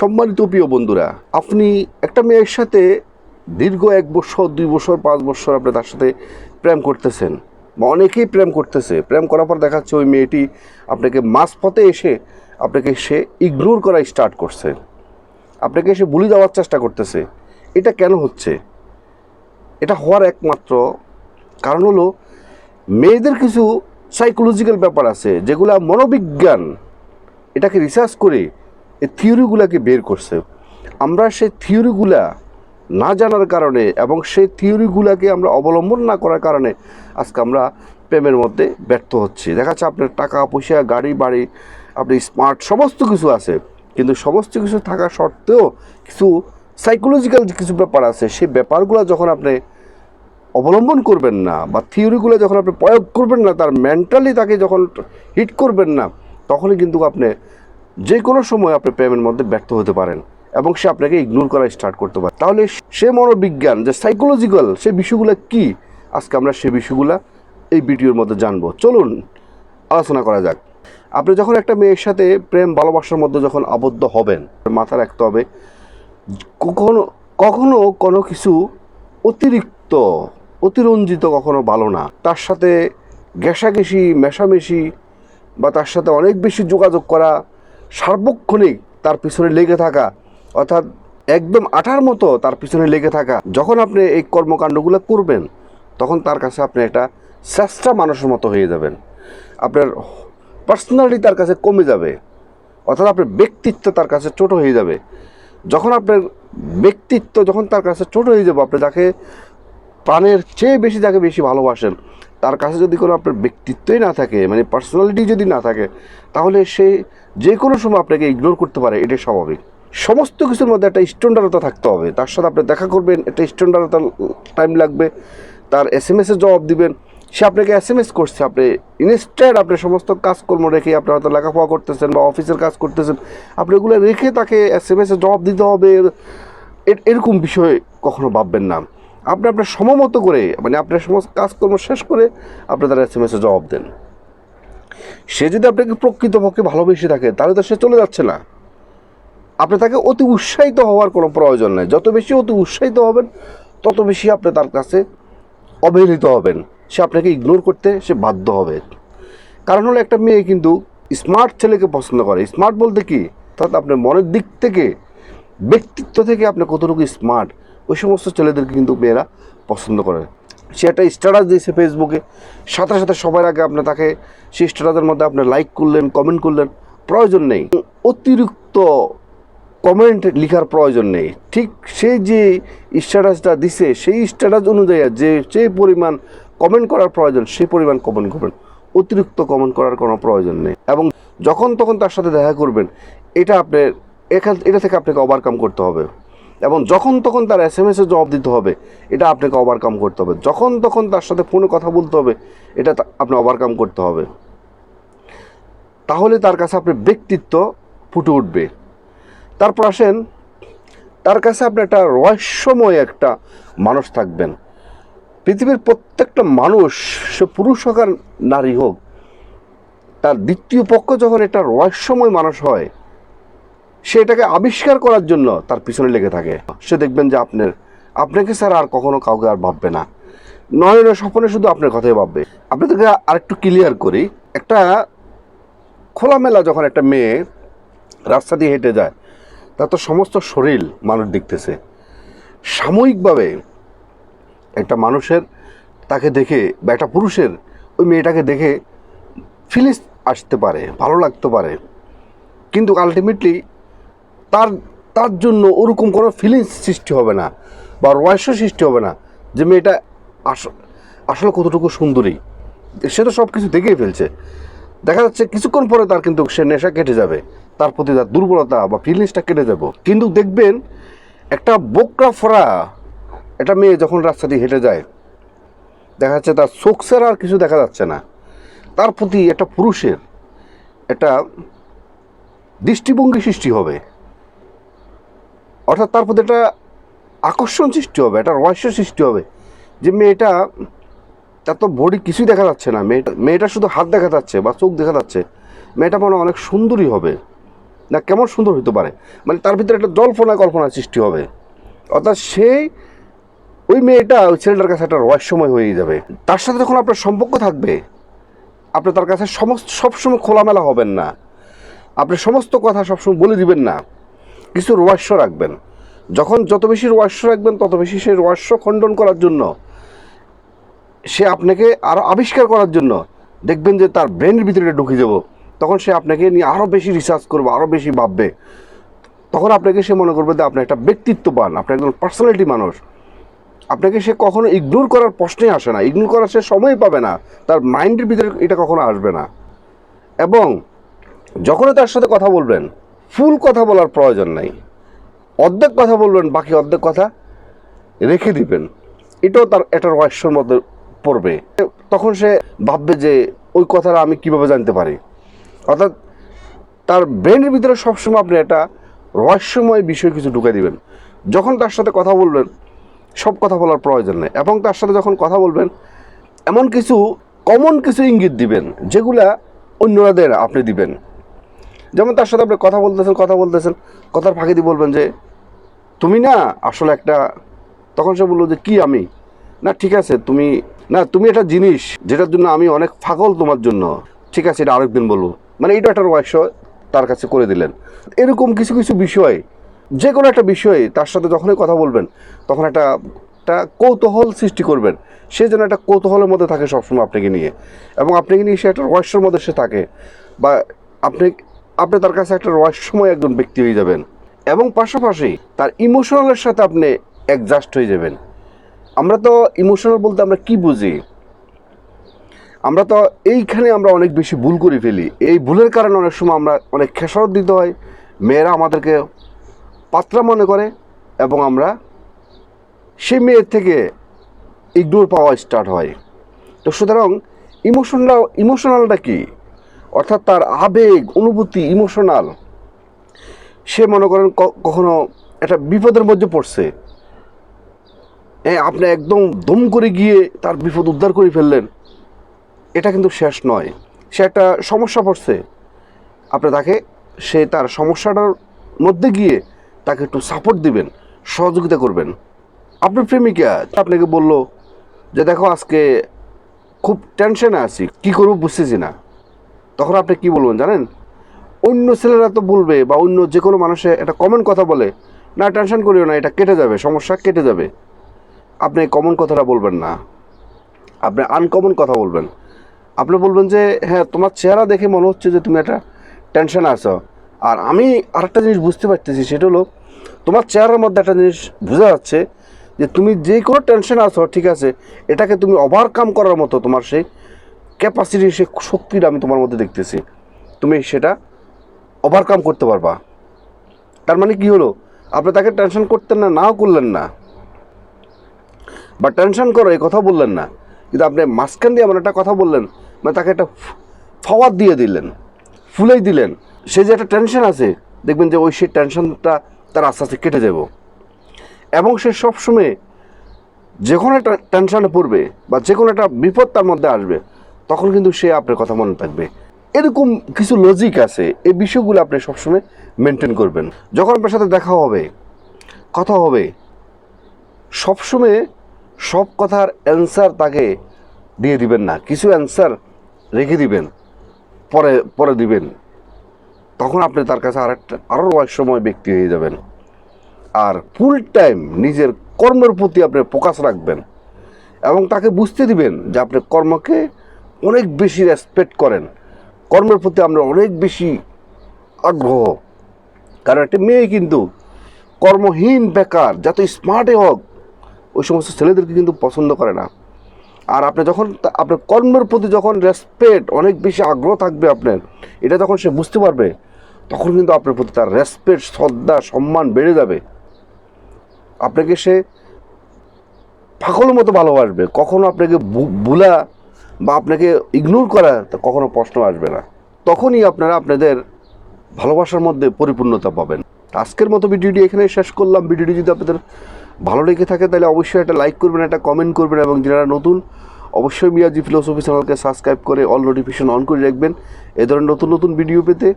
সম্মানিত প্রিয় বন্ধুরা, আপনি একটা মেয়ের সাথে দীর্ঘ 1 বছর 2 বছর 5 বছর আপনি তার সাথে প্রেম করতেছেন বা অনেকেই প্রেম করতেছে। প্রেম করার পর দেখা যাচ্ছে ওই মেয়েটি আপনাকে মাঝপথে এসে আপনাকে সে ইগনোর করা স্টার্ট করছে, আপনাকে এসে ভুলে যাওয়ার চেষ্টা করতেছে। এটা কেন হচ্ছে? এটা হওয়ার একমাত্র কারণ হলো মেয়েদের কিছু সাইকোলজিক্যাল ব্যাপার আছে যেগুলা মনোবিজ্ঞান এটাকে রিসার্চ করে এই থিওরিগুলোকে বের করছে। আমরা সেই থিওরিগুলা না জানার কারণে এবং সেই থিওরিগুলোকে আমরা অবলম্বন না করার কারণে আজকে আমরা প্রেমের মধ্যে ব্যর্থ হচ্ছি। দেখা যাচ্ছে আপনার টাকা পয়সা, গাড়ি বাড়ি, আপনি স্মার্ট সমস্ত কিছু আছে, কিন্তু সমস্ত কিছু থাকা সত্ত্বেও কিছু সাইকোলজিক্যাল কিছু ব্যাপার আছে। সেই ব্যাপারগুলো যখন আপনি অবলম্বন করবেন না বা থিওরিগুলো যখন আপনি প্রয়োগ করবেন না, তার মেন্টালি তাকে যখন হিট করবেন না, তখনই কিন্তু আপনি যে কোনো সময় আপনি প্রেমের মধ্যে ব্যর্থ হতে পারেন এবং সে আপনাকে ইগনোর করা স্টার্ট করতে পারে। তাহলে সে মনোবিজ্ঞান যে সাইকোলজিক্যাল সে বিষয়গুলো কি, আজকে আমরা সে বিষয়গুলো এই ভিডিওর মধ্যে জানবো। চলুন আলোচনা করা যাক। আপনি যখন একটা মেয়ের সাথে প্রেম ভালোবাসার মধ্যে যখন আবদ্ধ হবেন, মাথা রাখতে হবে কখনো কখনো কোনো কিছু অতিরঞ্জিত কখনো ভালো না। তার সাথে ঘেঁষাঘেঁষি মেশামেশি বা তার সাথে অনেক বেশি যোগাযোগ করা, সার্বক্ষণিক তার পিছনে লেগে থাকা, অর্থাৎ একদম আঠার মতো তার পিছনে লেগে থাকা, যখন আপনি এই কর্মকাণ্ডগুলো করবেন তখন তার কাছে আপনি একটা শ্রেষ্ঠ মানুষের মতো হয়ে যাবেন। আপনার পার্সোনালিটি তার কাছে কমে যাবে, অর্থাৎ আপনার ব্যক্তিত্ব তার কাছে ছোট হয়ে যাবে। যখন আপনার ব্যক্তিত্ব যখন তার কাছে ছোট হয়ে যাবে, আপনি যাকে প্রাণের চেয়ে বেশি যাকে বেশি ভালোবাসেন, তার কাছে যদি কোনো আপনার ব্যক্তিত্বই না থাকে, মানে পার্সোনালিটি যদি না থাকে, তাহলে সে যে কোনো সময় আপনাকে ইগনোর করতে পারে। এটাই স্বাভাবিক। সমস্ত কিছুর মধ্যে একটা স্ট্যান্ডার্ডতা থাকতে হবে। তার সাথে আপনি দেখা করবেন, একটা স্ট্যান্ডার্ডতা টাইম লাগবে। তার SMS-এ জবাব দিবেন। সে আপনাকে SMS করছে, আপনি ইনস্ট্যান্ট আপনি সমস্ত কাজকর্ম রেখে আপনি হয়তো লেখাপড়া করতেছেন বা অফিসের কাজ করতেছেন, আপনি এগুলো রেখে তাকে SMS-এ জবাব দিতে হবে, এরকম বিষয় কখনো ভাববেন না। আপনি আপনার সময় মতো করে, মানে আপনার সমস্ত কাজকর্ম শেষ করে আপনি তার SMS-এ জবাব দেন। সে যদি আপনাকে প্রকৃতপক্ষে ভালোবেসে থাকে তাহলে তো সে চলে যাচ্ছে না। আপনি তাকে অতি উৎসাহিত হওয়ার কোনো প্রয়োজন নেই। যত বেশি অতি উৎসাহিত হবেন তত বেশি আপনি তার কাছে অবহেলিত হবেন। সে আপনাকে ইগনোর করতে সে বাধ্য হবে। কারণ হলো একটা মেয়ে কিন্তু স্মার্ট ছেলেকে পছন্দ করে। স্মার্ট বলতে কি, অর্থাৎ আপনার মনের দিক থেকে, ব্যক্তিত্ব থেকে আপনি কতটুকু স্মার্ট, ওই সমস্ত ছেলেদেরকে কিন্তু মেয়েরা পছন্দ করে। সে একটা স্ট্যাটাস দিয়েছে ফেসবুকে, সাথে সাথে সবার আগে আপনি তাকে সেই স্ট্যাটাসের মধ্যে আপনি লাইক করলেন, কমেন্ট করলেন, প্রয়োজন নেই। অতিরিক্ত কমেন্ট লেখার প্রয়োজন নেই। ঠিক সেই যে স্ট্যাটাসটা দিছে সেই স্ট্যাটাস অনুযায়ী যে পরিমাণ কমেন্ট করার প্রয়োজন সেই পরিমাণ কমেন্ট করবেন। অতিরিক্ত কমেন্ট করার কোনো প্রয়োজন নেই। এবং যখন তখন তার সাথে দেখা করবেন, এটা থেকে আপনাকে ওভারকাম করতে হবে। এবং যখন তখন তার SMS-এ জবাব দিতে হবে, এটা আপনাকে ওভারকাম করতে হবে। যখন তখন তার সাথে ফোনে কথা বলতে হবে, এটা আপনি ওভারকাম করতে হবে। তাহলে তার কাছে আপনার ব্যক্তিত্ব ফুটে উঠবে। তারপর আসেন, তার কাছে আপনি একটা রহস্যময় একটা মানুষ থাকবেন। পৃথিবীর প্রত্যেকটা মানুষ, সে পুরুষ হোক আর নারী হোক, তার দ্বিতীয় পক্ষ যখন একটা রহস্যময় মানুষ হয়, সে এটাকে আবিষ্কার করার জন্য তার পিছনে লেগে থাকে। সে দেখবেন যে আপনাকে ছাড়া আর কখনো কাউকে আর ভাববে না, নয়ন স্বপ্নে শুধু আপনার কথাই ভাববে। আপনাদেরকে আরেকটু ক্লিয়ার করি, একটা খোলামেলা যখন একটা মেয়ে রাস্তা দিয়ে হেঁটে যায়, তার তো সমস্ত শরীর মানুষ দেখতেছে। সাময়িকভাবে একটা মানুষের তাকে দেখে বা একটা পুরুষের ওই মেয়েটাকে দেখে ফিলিংস আসতে পারে, ভালো লাগতে পারে, কিন্তু আলটিমেটলি তার জন্য ওরকম কোনো ফিলিংস সৃষ্টি হবে না বা রহস্য সৃষ্টি হবে না যে মেয়েটা আসলে কতটুকু সুন্দরী। সে তো সব কিছু দেখেই ফেলছে। দেখা যাচ্ছে কিছুক্ষণ পরে তার কিন্তু সে নেশা কেটে যাবে, তার প্রতি তার দুর্বলতা বা ফিলিংসটা কেটে যাব। কিন্তু দেখবেন একটা বোকরা ফোড়া একটা মেয়ে যখন রাস্তা দিয়ে হেঁটে যায়, দেখা যাচ্ছে তার চোখ ছাড়া আর কিছু দেখা যাচ্ছে না। তার প্রতি একটা পুরুষের একটা দৃষ্টিভঙ্গি সৃষ্টি হবে, অর্থাৎ তার প্রতি একটা আকর্ষণ সৃষ্টি হবে, একটা রহস্য সৃষ্টি হবে যে মেয়েটা, তার তো বডি কিছুই দেখা যাচ্ছে না, মেয়েটা শুধু হাত দেখা যাচ্ছে বা চোখ দেখা যাচ্ছে, মেয়েটা মনে অনেক সুন্দরী হবে। না কেমন সুন্দর হতে পারে, মানে তার ভিতরে একটা জল্পনা কল্পনা সৃষ্টি হবে। অর্থাৎ সেই ওই মেয়েটা ওই ছেলেটার কাছে একটা রহস্যময় হয়ে যাবে। তার সাথে যখন আপনার সম্পর্ক থাকবে, আপনি তার কাছে সবসময় খোলামেলা হবেন না, আপনি সমস্ত কথা সবসময় বলে দিবেন না, কিছু রহস্য রাখবেন। যখন যত বেশি রহস্য রাখবেন তত বেশি সেই রহস্য খণ্ডন করার জন্য, সে আপনাকে আরও আবিষ্কার করার জন্য দেখবেন যে তার ব্রেনের ভিতরে ঢুকে যাব, তখন সে আপনাকে নিয়ে আরও বেশি রিসার্চ করবে, আরও বেশি ভাববে। তখন আপনাকে সে মনে করবে যে আপনি একটা ব্যক্তিত্ববান, আপনি একজন পার্সোনালিটি মানুষ। আপনাকে সে কখনো ইগনোর করার প্রশ্নই আসে না, ইগনোর করার সে সময় পাবে না, তার মাইন্ডের ভিতরে এটা কখনো আসবে না। এবং যখনই তার সাথে কথা বলবেন, ফুল কথা বলার প্রয়োজন নাই, অর্ধেক কথা বলবেন, বাকি অর্ধেক কথা রেখে দিবেন। এটাও তার একটা রহস্যের মধ্যে পড়বে। তখন সে ভাববে যে ওই কথাটা আমি কিভাবে জানতে পারি। অর্থাৎ তার ব্রেনের ভিতরে সবসময় আপনি একটা রহস্যময় বিষয় কিছু ঢুকে দিবেন। যখন তার সাথে কথা বলবেন, সব কথা বলার প্রয়োজন নেই, এবং তার সাথে যখন কথা বলবেন এমন কিছু কমন কিছু ইঙ্গিত দিবেন যেগুলা অন্যদের আপনি দিবেন। যেমন তার সাথে আপনি কথা বলতেছেন, কথার ফাঁকি দিয়ে বলবেন যে তুমি না আসলে একটা, তখন সে বললো যে কি আমি, না ঠিক আছে তুমি, না তুমি একটা জিনিস যেটার জন্য আমি অনেক পাগল তোমার জন্য, ঠিক আছে এটা আরেকদিন বলবো, মানে এটা একটা রহস্য তার কাছে করে দিলেন। এরকম কিছু কিছু বিষয়, যে কোনো একটা বিষয়ে তার সাথে যখনই কথা বলবেন তখন একটা কৌতূহল সৃষ্টি করবেন। সে যেন একটা কৌতূহলের মধ্যে থাকে সবসময় আপনাকে নিয়ে, এবং আপনাকে নিয়ে সে একটা রহস্যের মধ্যে সে থাকে, বা আপনি তার কাছে একটা রহস্যময় একজন ব্যক্তি হয়ে যাবেন। এবং পাশাপাশি তার ইমোশনালের সাথে আপনি অ্যাডজাস্ট হয়ে যাবেন। আমরা তো ইমোশনাল বলতে আমরা কি বুঝি, আমরা তো এইখানে আমরা অনেক বেশি ভুল করে ফেলি। এই ভুলের কারণে অনেক সময় আমরা অনেক খেসারত দিতে হয়, মেয়েরা আমাদেরকে পাত্রা মনে করে, এবং আমরা সেই মেয়ের থেকে ইগনোর পাওয়া স্টার্ট হয়। তো সুতরাং ইমোশনালটা কি, অর্থাৎ তার আবেগ অনুভূতি ইমোশনাল। সে মনে করেন কখনো একটা বিপদের মধ্যে পড়ছে, আপনি একদম দম করে গিয়ে তার বিপদ উদ্ধার করে ফেললেন, এটা কিন্তু শেষ নয়। সে একটা সমস্যা পড়ছে, আপনি তাকে তার সমস্যাটার মধ্যে গিয়ে তাকে একটু সাপোর্ট দিবেন, সহযোগিতা করবেন। আপনার প্রেমিকা আপনাকে বলল যে দেখো আজকে খুব টেনশনে আছি, কি করবো বুঝতেছি না, তখন আপনি কি বলবেন জানেন? অন্য ছেলেরা তো বলবে, বা অন্য যে কোনো মানুষে একটা কমন কথা বলে, না টেনশন করিও না, এটা কেটে যাবে, সমস্যা কেটে যাবে। আপনি কমন কথাটা বলবেন না, আপনি আনকমন কথা বলবেন। আপনি বলবেন যে হ্যাঁ তোমার চেহারা দেখে মনে হচ্ছে যে তুমি একটা টেনশনে আছো, আর আমি আরেকটা জিনিস বুঝতে পারতেছি, সেটা হলো তোমার চেহারার মধ্যে একটা জিনিস বোঝা যাচ্ছে যে তুমি যে কোনো টেনশন আছো, ঠিক আছে, এটাকে তুমি ওভারকাম করার মতো তোমার সেই ক্যাপাসিটি, সেই শক্তিটা আমি তোমার মধ্যে দেখতেছি, তুমি সেটা ওভারকাম করতে পারবা। তার মানে কি হলো, আপনি তাকে টেনশন করতেন না, নাও করলেন না, বা টেনশন করো এই কথা বললেন না, কিন্তু আপনি মাঝখান দিয়ে এমন একটা কথা বললেন, মানে তাকে একটা ফাওয়ার দিয়ে দিলেন, ফুলেই দিলেন। সে যে একটা টেনশন আছে, দেখবেন যে সেই টেনশনটা তার আস্তে আস্তে কেটে যাব। এবং সে সবসময় যে কোনো একটা টেনশনে পড়বে, বা যে কোনো একটা বিপদ তার মধ্যে আসবে, তখন কিন্তু সে আপনার কথা মনে থাকবে। এরকম কিছু লজিক আছে, এই বিষয়গুলো আপনি সবসময় মেনটেন করবেন। যখন আপনার সাথে দেখা হবে, কথা হবে, সবসময় সব কথার অ্যান্সার তাকে দিয়ে দিবেন না, কিছু অ্যান্সার রেখে দিবেন, পরে দিবেন। তখন আপনি তার কাছে আরও রহস্যময় ব্যক্তি হয়ে যাবেন। আর ফুল টাইম নিজের কর্মের প্রতি আপনি ফোকাস রাখবেন, এবং তাকে বুঝতে দিবেন যে আপনি কর্মকে অনেক বেশি রেসপেক্ট করেন, কর্মের প্রতি আমরা অনেক বেশি আগ্রহ। কারণ একটা মেয়ে কিন্তু কর্মহীন বেকার যত স্মার্টই হোক, ওই সমস্ত ছেলেদেরকে কিন্তু পছন্দ করে না। আর আপনি যখন আপনার কর্মের প্রতি যখন রেসপেক্ট, অনেক বেশি আগ্রহ থাকবে আপনার, এটা যখন সে বুঝতে পারবে, তখন কিন্তু আপনার প্রতি তার রেসপেক্ট, শ্রদ্ধা, সম্মান বেড়ে যাবে। আপনাকে সে পাগলের মতো ভালোবাসবে, কখনো আপনাকে ভুলা বা আপনাকে ইগনোর করা কখনো প্রশ্ন আসবে না। তখনই আপনারা আপনাদের ভালোবাসার মধ্যে পরিপূর্ণতা পাবেন। আজকের মতো ভিডিওটি এখানে শেষ করলাম। ভিডিওটি যদি আপনাদের ভালো লেগে থাকে তাহলে অবশ্যই একটা লাইক করবেন, একটা কমেন্ট করবেন, এবং যারা নতুন অবশ্যই মিয়াজি ফিলোসফি চ্যানেলকে সাবস্ক্রাইব করে অল নোটিফিকেশন অন করে রাখবেন এই ধরনের নতুন নতুন ভিডিও পেতে।